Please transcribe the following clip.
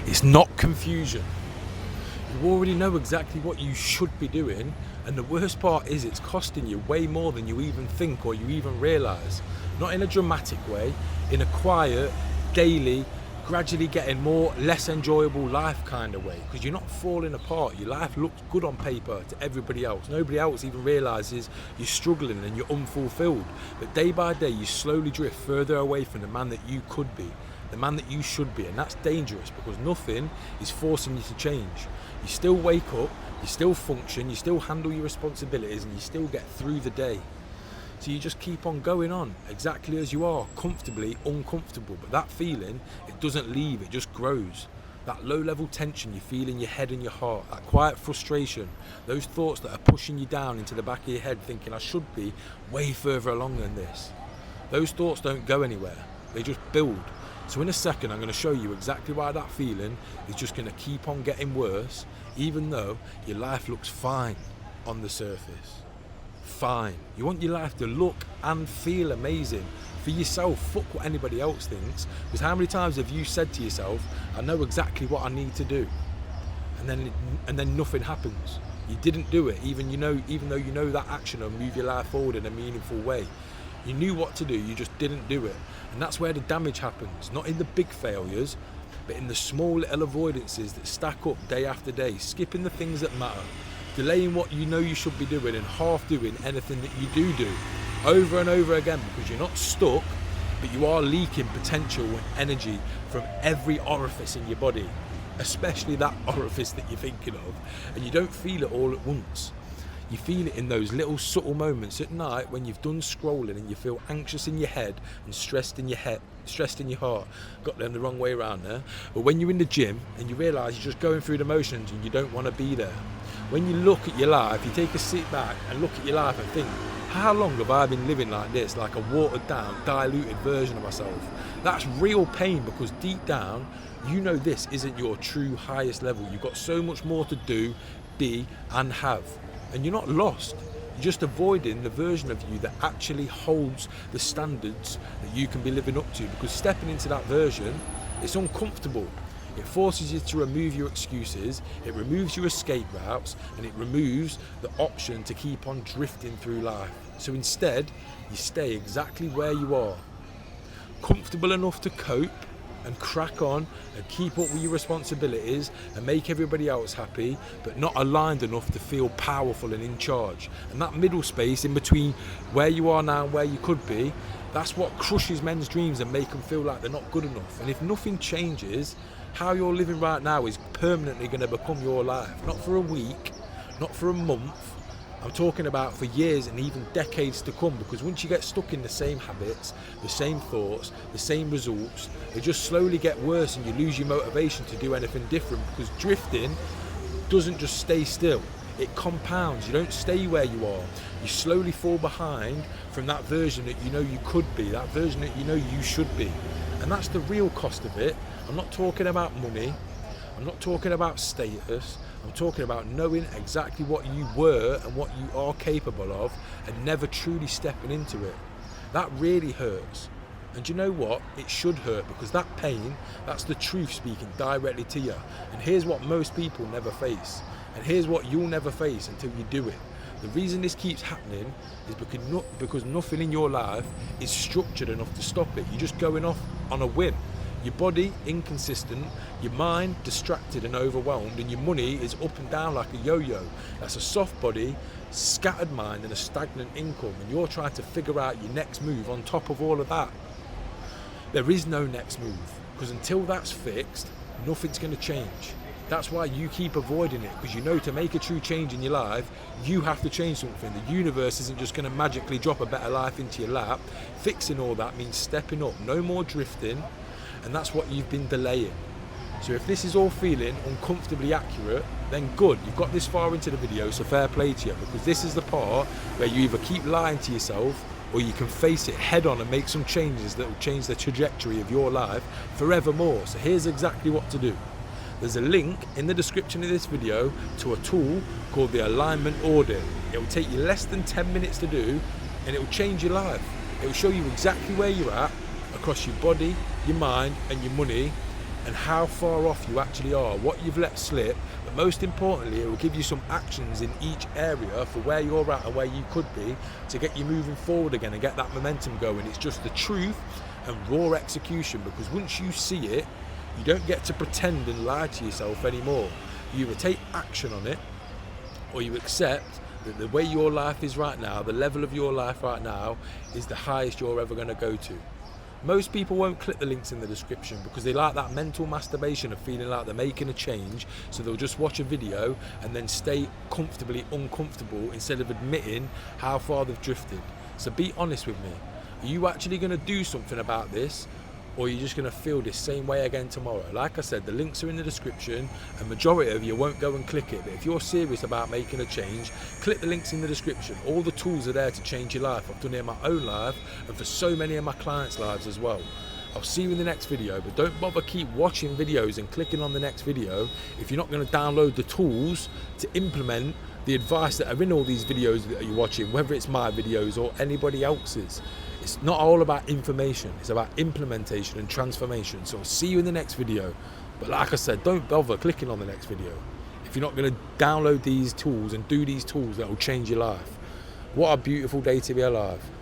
It's not confusion. You already know exactly what you should be doing, and the worst part is it's costing you way more than you even think or you even realise. Not in a dramatic way, in a quiet, daily, gradually getting less enjoyable life kind of way, because you're not falling apart. Your life looks good on paper to everybody else. Nobody else even realises you're struggling and you're unfulfilled. But day by day you slowly drift further away from the man that you could be, the man that you should be, and that's dangerous because nothing is forcing you to change. You still wake up, you still function, you still handle your responsibilities, and you still get through the day. So you just keep on going on exactly as you are, comfortably uncomfortable. But that feeling, it doesn't leave, it just grows. That low level tension you feel in your head and your heart, that quiet frustration, those thoughts that are pushing you down into the back of your head thinking I should be way further along than this. Those thoughts don't go anywhere, they just build. So in a second I'm going to show you exactly why that feeling is just going to keep on getting worse, even though your life looks fine on the surface. Fine. You want your life to look and feel amazing for yourself. Fuck what anybody else thinks. Because how many times have you said to yourself, I know exactly what I need to do, and then nothing happens. You didn't do it, even though you know that action will move your life forward in a meaningful way. You knew what to do, you just didn't do it. And that's where the damage happens, not in the big failures, but in the small little avoidances that stack up day after day, skipping the things that matter, delaying what you know you should be doing, and half doing anything that you do over and over again, because you're not stuck, but you are leaking potential and energy from every orifice in your body, especially that orifice that you're thinking of, and you don't feel it all at once. You feel it in those little subtle moments at night when you've done scrolling and you feel anxious in your head and stressed in your heart. Got them the wrong way around there. But when you're in the gym and you realise you're just going through the motions and you don't want to be there. When you look at your life, you take a sit back and look at your life and think, how long have I been living like this, like a watered down, diluted version of myself? That's real pain, because deep down, you know this isn't your true highest level. You've got so much more to do, be and have. And you're not lost, you're just avoiding the version of you that actually holds the standards that you can be living up to, because stepping into that version, it's uncomfortable. It forces you to remove your excuses, it removes your escape routes, and it removes the option to keep on drifting through life. So instead, you stay exactly where you are, comfortable enough to cope and crack on and keep up with your responsibilities and make everybody else happy, but not aligned enough to feel powerful and in charge. And that middle space in between where you are now and where you could be, that's what crushes men's dreams and make them feel like they're not good enough. And if nothing changes, how you're living right now is permanently going to become your life. Not for a week, not for a month, I'm talking about for years and even decades to come, because once you get stuck in the same habits, the same thoughts, the same results, they just slowly get worse and you lose your motivation to do anything different, because drifting doesn't just stay still, it compounds. You don't stay where you are, you slowly fall behind from that version that you know you could be, that version that you know you should be. And that's the real cost of it. I'm not talking about money, I'm not talking about status, I'm talking about knowing exactly what you were and what you are capable of and never truly stepping into it. That really hurts. And you know what? It should hurt, because that pain, that's the truth speaking directly to you. And here's what most people never face. And here's what you'll never face until you do it. The reason this keeps happening is because nothing in your life is structured enough to stop it. You're just going off on a whim. Your body inconsistent, your mind distracted and overwhelmed, and your money is up and down like a yo-yo. That's a soft body, scattered mind and a stagnant income, and you're trying to figure out your next move on top of all of that. There is no next move, because until that's fixed, nothing's going to change. That's why you keep avoiding it, because you know to make a true change in your life, you have to change something. The universe isn't just going to magically drop a better life into your lap. Fixing all that means stepping up, no more drifting. And that's what you've been delaying. So if this is all feeling uncomfortably accurate, then good, you've got this far into the video, so fair play to you, because this is the part where you either keep lying to yourself or you can face it head on and make some changes that will change the trajectory of your life forevermore. So here's exactly what to do. There's a link in the description of this video to a tool called the Alignment Audit. It will take you less than 10 minutes to do, and it will change your life. It will show you exactly where you're at across your body, your mind and your money, and how far off you actually are, what you've let slip, but most importantly, it will give you some actions in each area for where you're at and where you could be to get you moving forward again and get that momentum going. It's just the truth and raw execution, because once you see it, you don't get to pretend and lie to yourself anymore. You either take action on it, or you accept that the way your life is right now, the level of your life right now, is the highest you're ever going to go to. Most people won't click the links in the description because they like that mental masturbation of feeling like they're making a change, so they'll just watch a video and then stay comfortably uncomfortable instead of admitting how far they've drifted. So be honest with me. Are you actually going to do something about this, or are you just going to feel this same way again tomorrow? Like I said, the links are in the description, and majority of you won't go and click it, but if you're serious about making a change, click the links in the description. All the tools are there to change your life. I've done it in my own life and for so many of my clients' lives as well. I'll see you in the next video, but don't bother keep watching videos and clicking on the next video if you're not going to download the tools to implement the advice that are in all these videos that you're watching, whether it's my videos or anybody else's. It's not all about information, it's about implementation and transformation. So I'll see you in the next video. But like I said, don't bother clicking on the next video if you're not going to download these tools and do these tools that will change your life. What a beautiful day to be alive.